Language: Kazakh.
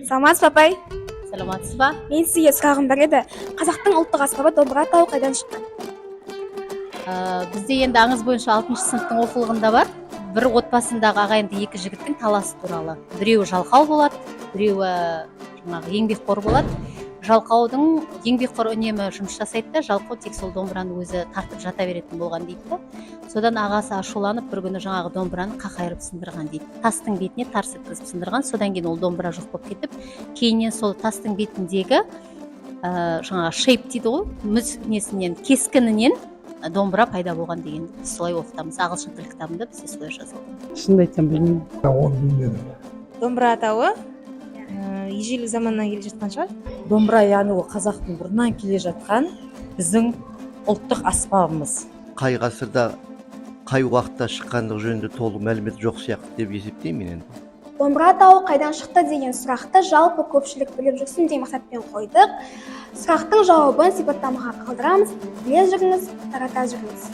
Саламатсыз апай. Саламатсыз ба? Мен сізге сұрағым бар еді. Қазақтың ұлттық аспабы домбыра атауы қайдан шыққан? Бізде енді аңыз бойынша 6-шы сыныптың оқулығында бар. Бір отбасындағы ағайынды екі жігіттің таласы туралы. Біреуі жалқау болады, біреуі жаңағы еңбекқор болады. Жалқаудың еңбекқор үнемі жұмыс жасайды да, жалқау тек сол домбыраны өзі тартып жата беретін болған дейді да. Содан ағасы ашуланып бір күні жаңағы домбыраны қақайырып сындырған дейді. Тастың бетіне тарс еткізіп сындырған. Содан кейін ол домбыра жоқ болып кетіп, кейіннен сол тастың бетіндегі жаңағы шейп дейді ғой, мүс несінен, кескінінен домбыра пайда болған дегенді біз солай оқытамыз. Ағылшын тілі кітабында бізде солай жазылған. Шынымды айтсам білмеймін. Оны білмедім. Домбыра атауы ежелгі заманнан келе жатқан шығар. Домбыра яғни ол қазақтың бұрыннан келе жатқан біздің ұлттық аспабымыз. Қай ғасырда, қай уақытта шыққандығы жөнінде толық мәлімет жоқ сияқты деп есептеймін енді. Домбыра атауы қайдан шықты деген сұрақты жалпы көпшілік біліп жүрсін деген мақсатпен қойдық. Сұрақтың жауабын сипаттамаға қалдырамыз. Біле жүріңіз, тарата жүріңіз.